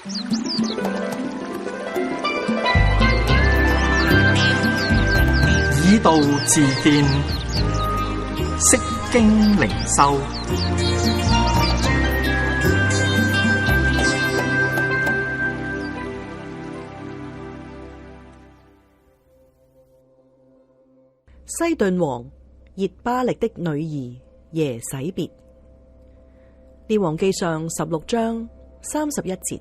以道治見，釋經靈修。西頓王熱巴力的女兒耶洗別，列王記上16章31節。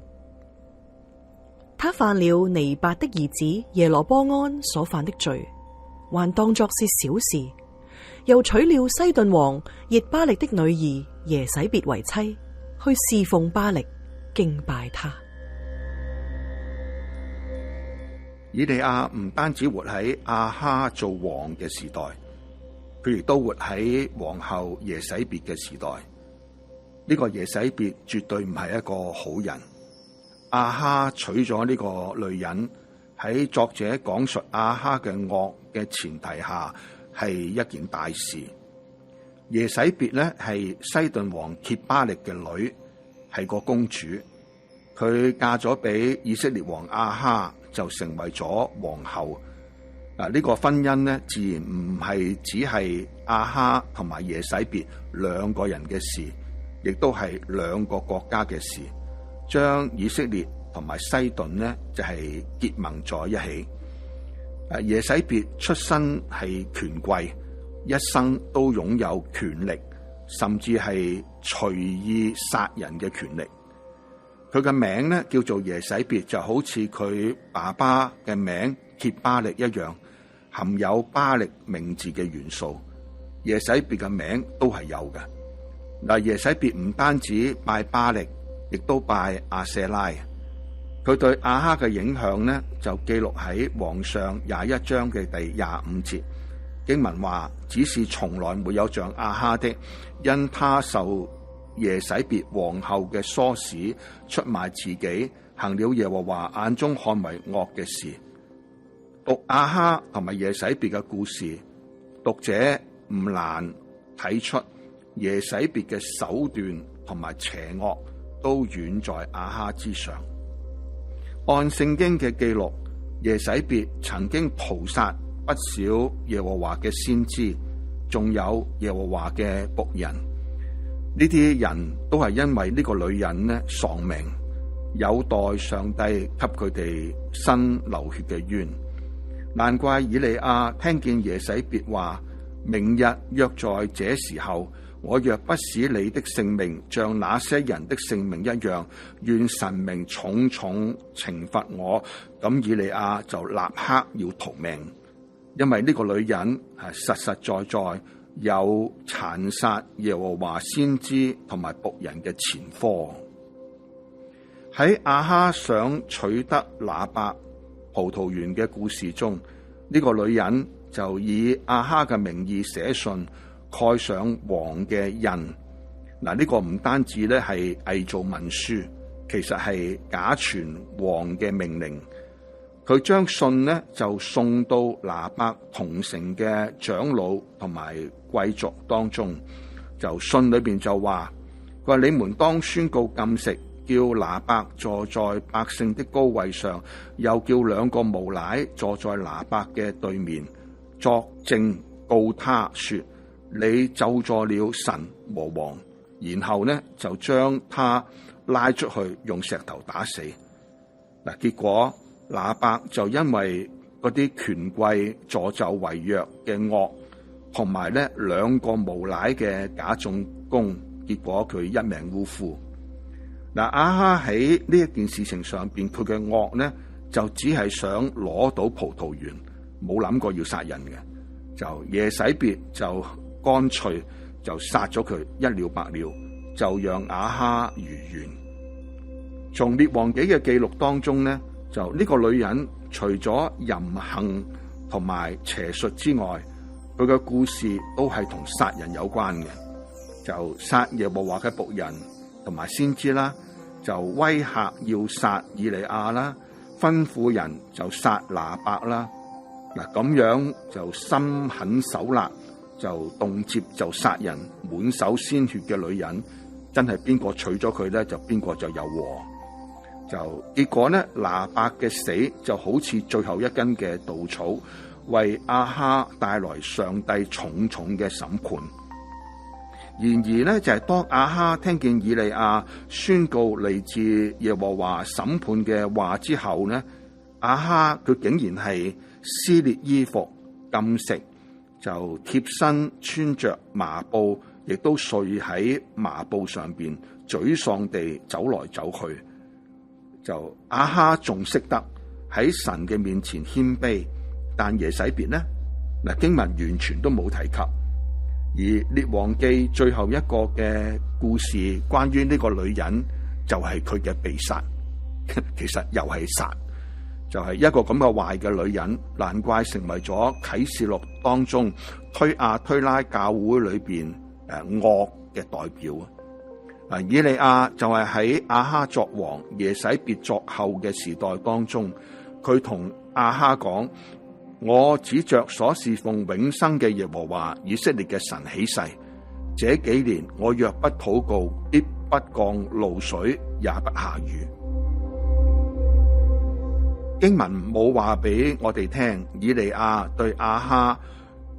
他犯了尼八的兒子耶羅波安所犯的罪，還當作是小事，又娶了西頓王熱巴力的女兒耶洗別為妻，去侍奉巴力，敬拜他。以利亞唔單止活喺亞哈做王嘅時代，佢亦都活喺皇后耶洗別嘅時代。呢個耶洗別絕對唔係一個好人。亞哈娶咗呢個女人，喺作者講述亞哈嘅惡嘅前提下，係一件大事。耶洗別咧係西頓王謁巴力嘅女，係個公主。佢嫁咗俾以色列王亞哈，就成為咗皇后。嗱，呢個婚姻咧，自然唔係只係亞哈同埋耶洗別兩個人嘅事，亦都係兩個國家嘅事。將以色列同埋西頓呢，就係結盟在一起。耶洗別出身係權貴，一生都擁有權力，甚至係隨意殺人嘅權力。佢嘅名呢叫做耶洗別，就好似佢爸爸嘅名謁巴力一樣，含有巴力名字嘅元素。耶洗別嘅名都係有嘅。嗱，耶洗別唔單止拜巴力，亦都拜亞舍拉。佢對亞哈嘅影響呢，就記錄喺王上21章嘅第25節。經文話：只是從來沒有像亞哈的，因他受耶洗別皇后嘅唆使，出賣自己，行了耶和華眼中看為惡嘅事。讀亞哈同埋耶洗別嘅故事，讀者唔難睇出耶洗別嘅手段同埋邪惡都遠在亞哈之上。按聖經嘅記錄，耶洗別曾經屠殺不少耶和華嘅先知，仲有耶和華嘅僕人。呢啲人都係因為呢個女人呢喪命，有待上帝給佢哋伸流血嘅冤。難怪以利亞聽見耶洗別話：明日約在這時候，我若不使你的性命像那些人的性命一樣，願神明重重懲罰我。咁以利亞就立刻要逃命，因為呢個女人係實實在在有殘殺耶和華先知同埋僕人嘅前科。喺亞哈想取得拿伯葡萄園嘅故事中，呢個女人就以亞哈嘅名義寫信，蓋上王嘅印。嗱，呢個唔單止咧係偽造文書，其實係假傳王嘅命令。佢將信呢就送到拿伯同城嘅長老同埋貴族當中。就信裏邊就話：佢話你們當宣告禁食，叫拿伯坐在百姓的高位上，又叫2個無賴坐在拿伯嘅對面，作證告他說：你咒詛了神和王。然後呢就將他拉出去，用石頭打死。嗱，結果拿伯就因為嗰啲權貴助紂為虐嘅惡，同埋呢2個無賴嘅假證供，結果佢一命嗚呼。嗱，亞哈喺呢一件事情上邊，佢嘅惡呢就只係想攞到葡萄園，冇諗過要殺人嘅。就耶洗別就乾脆就殺咗佢，一了百了，就讓亞哈如願。從列王紀嘅記錄當中呢，就呢個女人除咗淫行同埋邪術之外，佢嘅故事都係同殺人有關嘅。就殺耶和華嘅僕人同埋先知啦，就威嚇要殺以利亞啦，吩咐人就殺拿伯啦。嗱，咁樣就心狠手辣，就動輒就殺人，滿手鮮血嘅女人，真係邊個娶咗佢咧，就邊個就有禍。就結果呢，拿伯嘅死就好似最後一根嘅稻草，為亞哈帶來上帝重重嘅審判。然而呢，就係當亞哈聽見以利亞宣告嚟自耶和華審判嘅話之後呢，亞哈佢竟然係撕裂衣服禁食，就貼身穿着麻布，亦都睡喺麻布上邊，沮喪地走來走去。就亞哈仲識得喺神嘅面前謙卑，但耶洗別呢，嗱，經文完全都冇提及。而列王記最後一個嘅故事，關於呢個女人就係佢嘅被殺，其實又係殺，就係一個咁嘅壞嘅女人，難怪成為咗啟示錄當中推亞推拉教會裏邊惡嘅代表。以利亞就係喺亞哈作王、耶洗別作後嘅時代當中，佢同亞哈講：我指着所侍奉永生嘅耶和華以色列嘅神起誓，這幾年我若不禱告，必不降露水，也不下雨。經文冇話俾我哋聽，以利亞對亞哈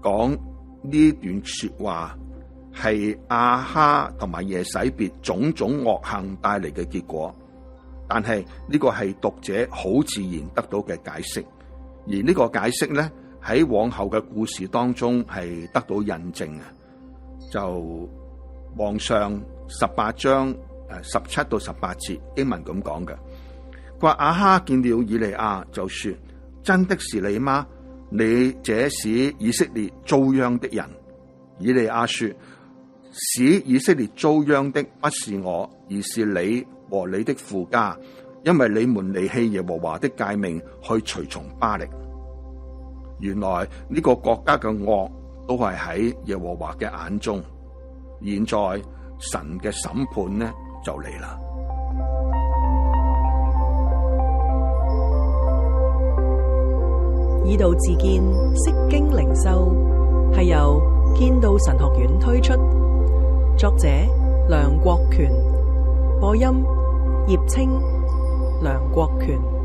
講呢段說話係亞哈同埋耶洗別種種惡行帶嚟嘅結果，但係呢個係讀者好自然得到嘅解釋，而呢個解釋咧喺往後嘅故事當中係得到印證啊！就王上18章17到18節經文咁講嘅，佢話亞哈見了以利亞就說：真的是你嗎？你這使以色列遭殃的人。以利亞說：使以色列遭殃的不是我，而是你和你的父家，因為你們離棄耶和華的誡命，去隨從巴力。原來呢個國家嘅惡都係喺耶和華嘅眼中，現在神嘅審判呢就嚟啦。以道自見，釋經靈修，係由堅道神學院推出，作者梁國權，播音葉清、梁國權。